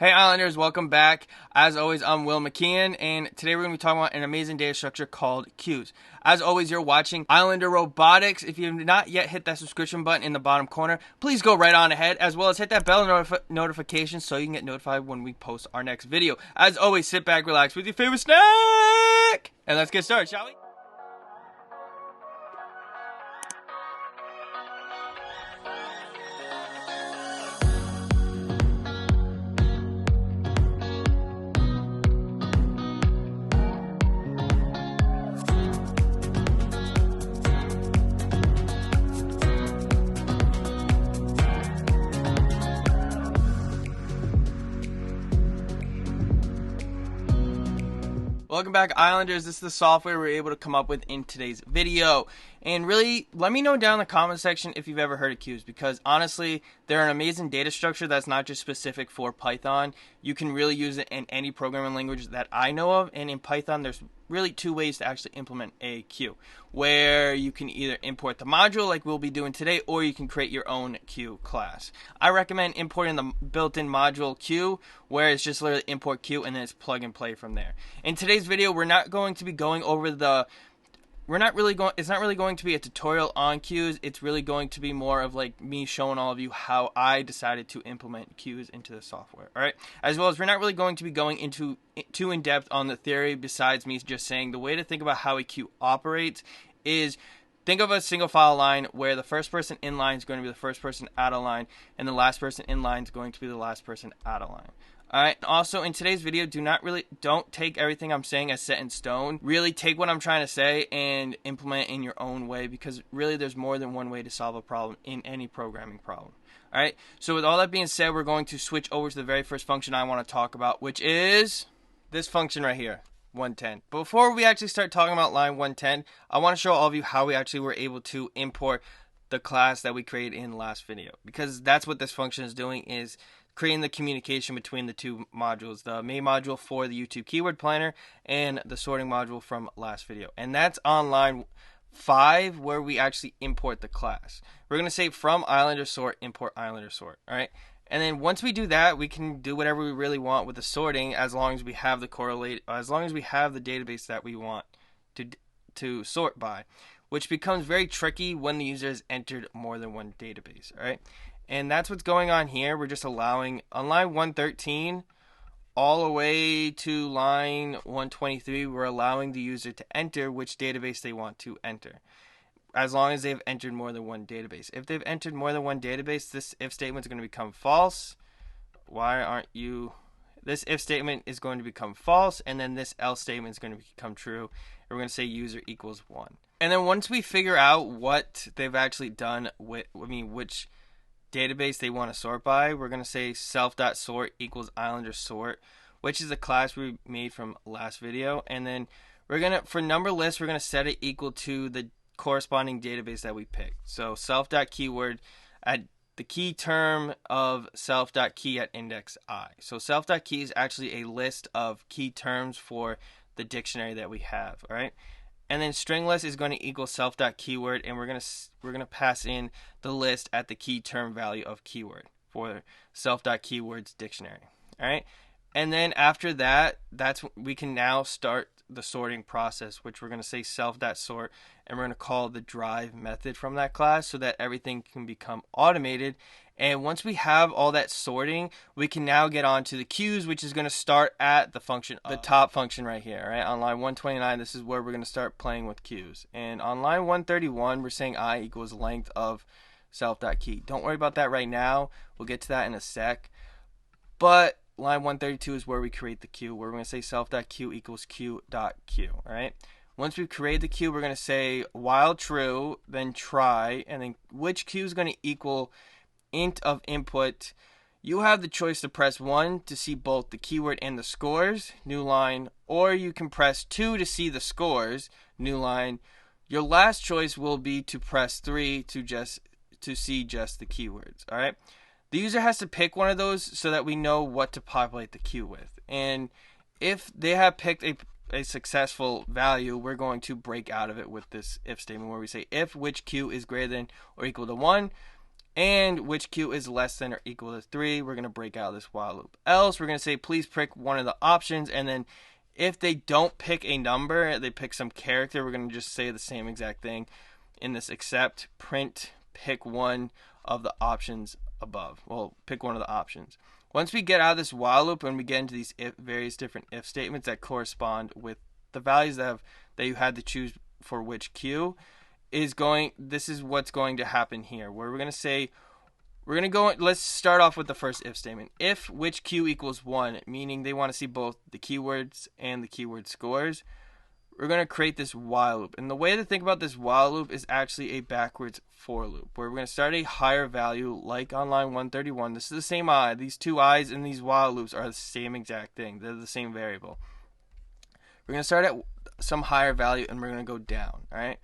Hey Islanders, welcome back. As always, I'm Will McKeon, and today we're going to be talking about an amazing data structure called queues. As always, you're watching Islander Robotics. If you have not yet hit that subscription button in the bottom corner, please go right on ahead, as well as hit that bell notification so you can get notified when we post our next video. As always, sit back, relax with your favorite snack, and let's get started, shall we? Welcome back, Islanders. This is the software we were able to come up with in today's video. And really, let me know down in the comment section if you've ever heard of queues, because honestly, they're an amazing data structure that's not just specific for Python. You can really use it in any programming language that I know of, and in Python, there's really two ways to actually implement a queue, where you can either import the module like we'll be doing today, or you can create your own queue class. I recommend importing the built-in module queue, where it's just literally import queue and then it's plug and play from there. In today's video, we're not going to be going over it's not really going to be a tutorial on queues. It's really going to be more of like me showing all of you how I decided to implement queues into the software. All right. As well as we're not really going to be going into too in depth on the theory, besides me just saying the way to think about how a queue operates is think of a single file line where the first person in line is going to be the first person out of line, and the last person in line is going to be the last person out of line. Alright, also in today's video, don't take everything I'm saying as set in stone. Really take what I'm trying to say and implement it in your own way, because really there's more than one way to solve a problem in any programming problem. Alright, so with all that being said, we're going to switch over to the very first function I want to talk about, which is this function right here, 110. But before we actually start talking about line 110, I want to show all of you how we actually were able to import the class that we created in the last video, because that's what this function is doing, is creating the communication between the two modules, the main module for the YouTube keyword planner and the sorting module from last video. And that's on line 5 where we actually import the class. We're going to say from Islander sort, import Islander sort. All right. And then once we do that, we can do whatever we really want with the sorting, as long as we have the database that we want to sort by, which becomes very tricky when the user has entered more than one database. All right. And that's what's going on here. We're just allowing on line 113 all the way to line 123, we're allowing the user to enter which database they want to enter, as long as they've entered more than one database. If they've entered more than one database, this if statement is going to become false. This if statement is going to become false, and then this else statement is going to become true. And we're going to say user equals 1. And then once we figure out what they've actually done which database they want to sort by, we're going to say self.sort equals Islander sort, which is a class we made from last video. And then for number list, we're going to set it equal to the corresponding database that we picked. So self.keyword at the key term of self.key at index I. So self.key is actually a list of key terms for the dictionary that we have. All right. And then string list is going to equal self.keyword, and we're going to pass in the list at the key term value of keyword for self.keyword's dictionary. All right. And then after that, we can now start the sorting process, which we're going to say self.sort, and we're going to call the drive method from that class so that everything can become automated. And once we have all that sorting, we can now get on to the queues, which is going to start at the top function right here. Right? On line 129, this is where we're going to start playing with queues. And on line 131, we're saying I equals length of self.key. Don't worry about that right now. We'll get to that in a sec. But line 132 is where we create the queue, where we're going to say self.queue equals queue.queue. All right. Once we create the queue, we're going to say while true, then try, and then which queue is going to equal int of input. You have the choice to press 1 to see both the keyword and the scores, new line, or you can press 2 to see the scores, new line. Your last choice will be to press 3 to see just the keywords. All right. The user has to pick one of those so that we know what to populate the queue with. And if they have picked a successful value, we're going to break out of it with this if statement where we say if which queue is greater than or equal to 1, and which q is less than or equal to 3. We're going to break out this while loop. Else, we're going to say please pick one of the options, and then if they don't pick a number, they pick some character, we're going to just say the same exact thing in this except print pick one of the options above. Well, pick one of the options. Once we get out of this while loop and we get into these various different if statements that correspond with the values that you had to choose for which q this is what's going to happen here, where we're going to say, let's start off with the first if statement. If which q equals 1, meaning they want to see both the keywords and the keyword scores, we're going to create this while loop. And the way to think about this while loop is actually a backwards for loop, where we're going to start a higher value, like on line 131. This is the same I. These two i's in these while loops are the same exact thing. They're the same variable. We're going to start at some higher value and we're going to go down, all right?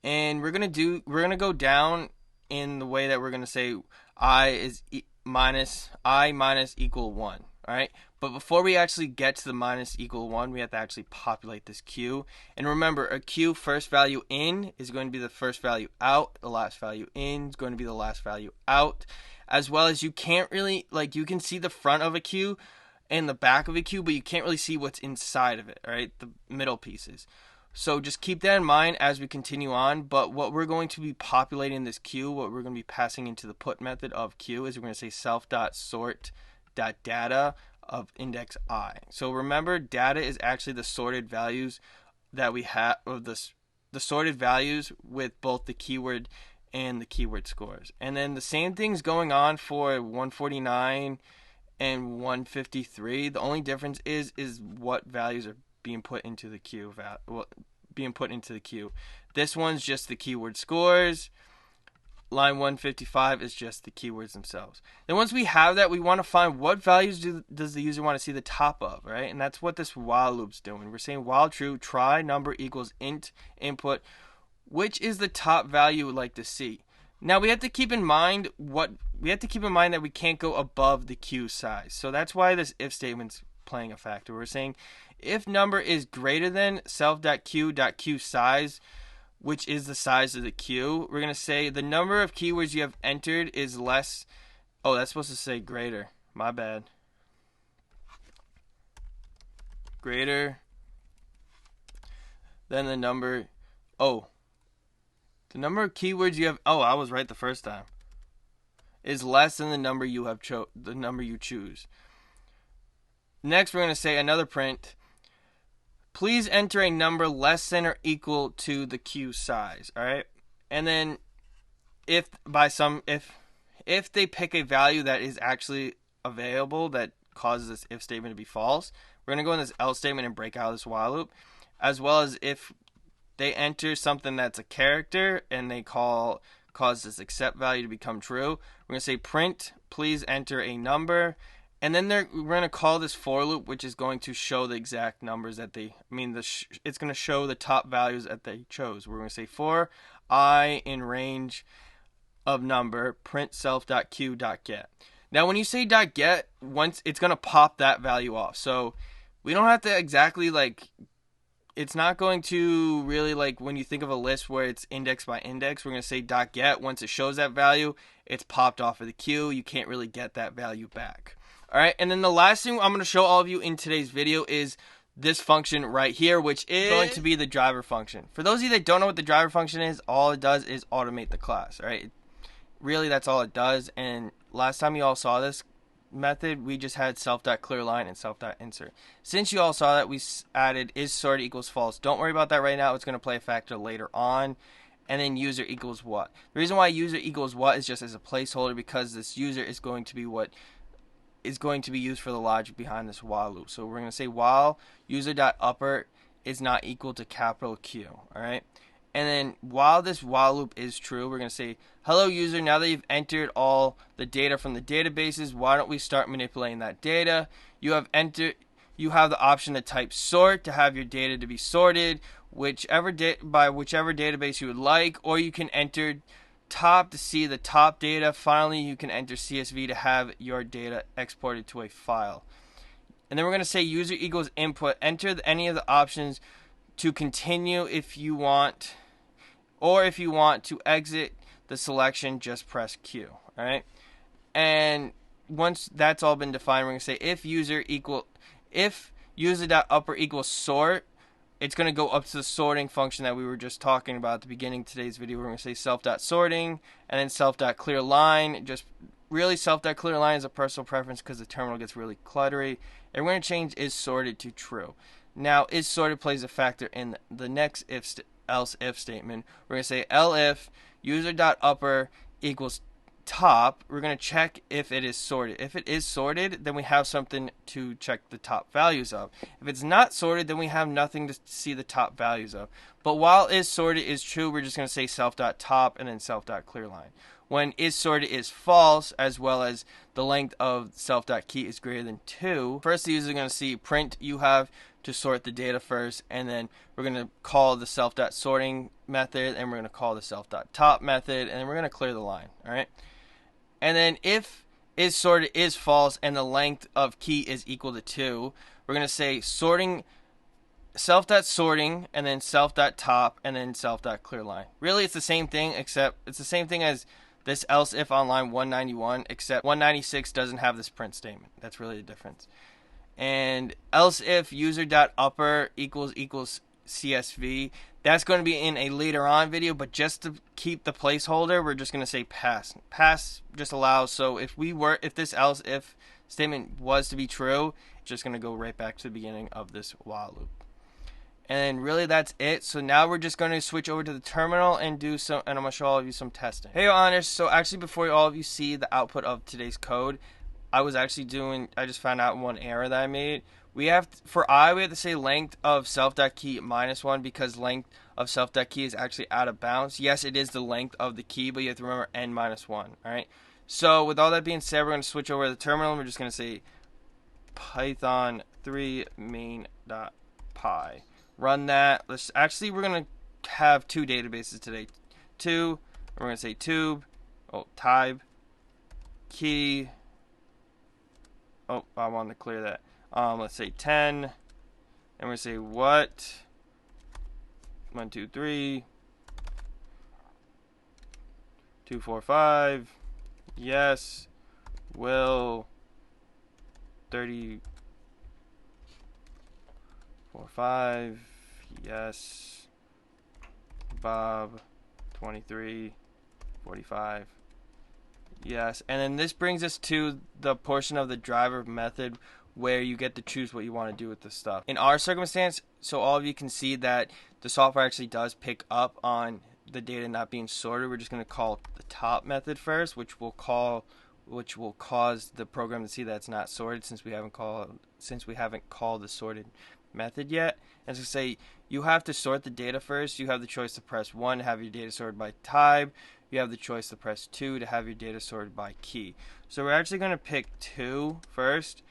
And we're going to go down in the way that we're going to say I minus equal 1, all right? But before we actually get to the minus equal 1, we have to actually populate this q. And remember, a q first value in is going to be the first value out. The last value in is going to be the last value out. As well as you can't really, you can see the front of a q and the back of a q, but you can't really see what's inside of it, all right? The middle pieces. So just keep that in mind as we continue on. But what we're going to be populating this q, what we're going to be passing into the put method of q, is we're going to say self.sort.data of index I. So remember, data is actually the sorted values that we have, of the sorted values with both the keyword and the keyword scores. And then the same thing's going on for 149 and 153. The only difference is what values are being put into the queue. This one's just the keyword scores. Line 155 is just the keywords themselves. Then once we have that, we want to find what values does the user want to see the top of, right? And that's what this while loop's doing. We're saying while true, try number equals int input, which is the top value we'd like to see. Now we have to keep in mind that we can't go above the queue size. So that's why this if statement's playing a factor. We're saying if number is greater than self.q.q size, which is the size of the queue, we're going to say the number of keywords you have entered is less. Oh, that's supposed to say greater. My bad. Greater than the number. Oh. The number of keywords you have. Oh, I was right the first time. Is less than the number you have the number you choose. Next, we're going to say another print. Please enter a number less than or equal to the queue size, all right? And then if they pick a value that is actually available that causes this if statement to be false, we're going to go in this else statement and break out this while loop, as well as if they enter something that's a character and they cause this except value to become true, we're going to say print, please enter a number. And then we're going to call this for loop, which is going to show the exact numbers that it's going to show the top values that they chose. We're going to say for I in range of number, print self.q.get. Now, when you say .get, once it's going to pop that value off. So we don't have to exactly it's not going to really when you think of a list where it's index by index, we're going to say .get. Once it shows that value, it's popped off of the queue. You can't really get that value back. All right, and then the last thing I'm going to show all of you in today's video is this function right here, which is going to be the driver function. For those of you that don't know what the driver function is, all it does is automate the class, all right? Really, that's all it does. And last time you all saw this method, we just had self.clearline and self.insert. Since you all saw that, we added is sorted equals false. Don't worry about that right now. It's going to play a factor later on. And then user equals what. The reason why user equals what is just as a placeholder, because this user is going to be what is going to be used for the logic behind this while loop. So we're going to say while user.upper is not equal to capital Q, all right? And then while this while loop is true, we're going to say, hello user, now that you've entered all the data from the databases, why don't we start manipulating that data? You have the option to type sort to have your data to be sorted by whichever database you would like, or you can enter top to see the top data. Finally, you can enter CSV to have your data exported to a file. And then we're going to say user equals input. Enter any of the options to continue if you want, or if you want to exit the selection, just press Q. All right, and once that's all been defined, we're gonna say if user.upper equals sort, it's going to go up to the sorting function that we were just talking about at the beginning of today's video. We're going to say self.sorting and then self.clearline. Just really self.clearline is a personal preference because the terminal gets really cluttery. And we're going to change is sorted to true. Now, is sorted plays a factor in the next else if statement. We're going to say elif user.upper equals top. We're going to check if it is sorted. If it is sorted, then we have something to check the top values of. If it's not sorted, then we have nothing to see the top values of. But while is sorted is true, we're just going to say self.top and then self.clearline. When is sorted is false, as well as the length of self.key is greater than 2, first the user is going to see print you have to sort the data first, and then we're going to call the self.sorting method, and we're going to call the self.top method, and then we're going to clear the line. All right. And then if is sorted is false and the length of key is equal to 2, we're going to say sorting self.sorting and then self.top and then self.clearline. Really, it's the same thing, except it's the same thing as this else if on line 191, except 196 doesn't have this print statement. That's really the difference. And else if user.upper equals CSV, that's going to be in a later on video, but just to keep the placeholder, we're just going to say pass. Pass just allows, so if this else if statement was to be true, it's just going to go right back to the beginning of this while loop. And really that's it. So now we're just going to switch over to the terminal and I'm going to show all of you some testing. Hey honors, so actually before all of you see the output of today's code, I just found out one error that I made. We have to say length of self.key -1 because length of self.key is actually out of bounds. Yes, it is the length of the key, but you have to remember n -1. All right. So with all that being said, we're going to switch over to the terminal and we're just going to say python 3 main.py. Run that. We're going to have two databases today. We're going to say type key. Oh, I wanted to clear that. Let's say 10, and we're going to say what, 1, 2, 3, 2, 4, 5, yes, will, 30, 4, 5, yes, Bob, 23, 45, yes. And then this brings us to the portion of the driver method where you get to choose what you want to do with the stuff. In our circumstance, so all of you can see that the software actually does pick up on the data not being sorted, we're just going to call the top method first, which will cause the program to see that it's not sorted since we haven't called the sorted method yet. And so say you have to sort the data first. You have the choice to press 1 to have your data sorted by type. You have the choice to press 2 to have your data sorted by key. So we're actually going to pick 2 first.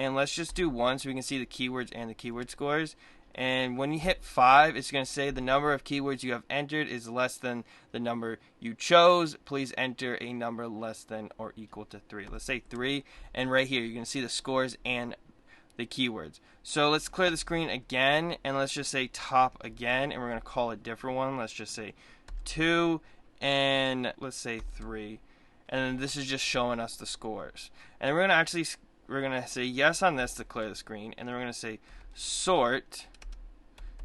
And let's just do 1 so we can see the keywords and the keyword scores. And when you hit 5, it's going to say the number of keywords you have entered is less than the number you chose. Please enter a number less than or equal to 3. Let's say 3. And right here, you're going to see the scores and the keywords. So let's clear the screen again. And let's just say top again. And we're going to call a different one. Let's just say 2. And let's say 3. And then this is just showing us the scores. And we're going to say yes on this to clear the screen, and then we're going to say sort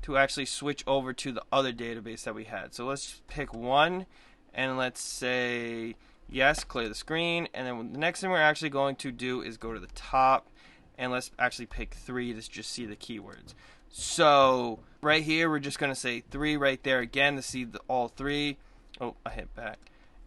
to actually switch over to the other database that we had. So let's pick 1, and let's say yes, clear the screen, and then the next thing we're actually going to do is go to the top, and let's actually pick 3 to just see the keywords. So right here, we're just going to say 3 right there again to see all 3. Oh, I hit back.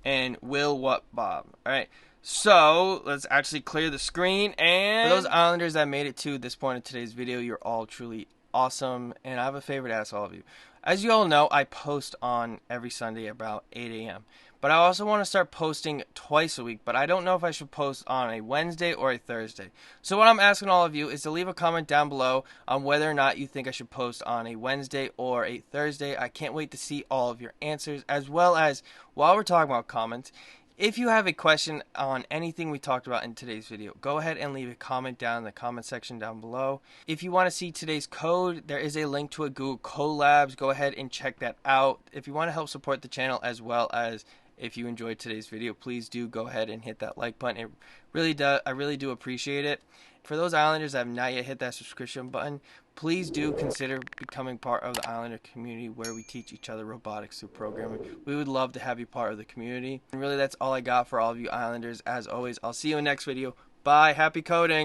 And will what Bob. All right. So let's actually clear the screen, and for those Islanders that made it to this point of today's video, you're all truly awesome, and I have a favor to ask all of you. As you all know, I post on every Sunday about 8 a.m. But I also want to start posting twice a week, but I don't know if I should post on a Wednesday or a Thursday. So what I'm asking all of you is to leave a comment down below on whether or not you think I should post on a Wednesday or a Thursday. I can't wait to see all of your answers, as well as, while we're talking about comments, if you have a question on anything we talked about in today's video, go ahead and leave a comment down in the comment section down below. If you want to see today's code, there is a link to a Google Colabs. Go ahead and check that out. If you want to help support the channel as well as if you enjoyed today's video, please do go ahead and hit that like button. I really do appreciate it. For those Islanders that have not yet hit that subscription button, please do consider becoming part of the Islander community where we teach each other robotics through programming. We would love to have you part of the community. And really, that's all I got for all of you Islanders. As always, I'll see you in the next video. Bye. Happy coding.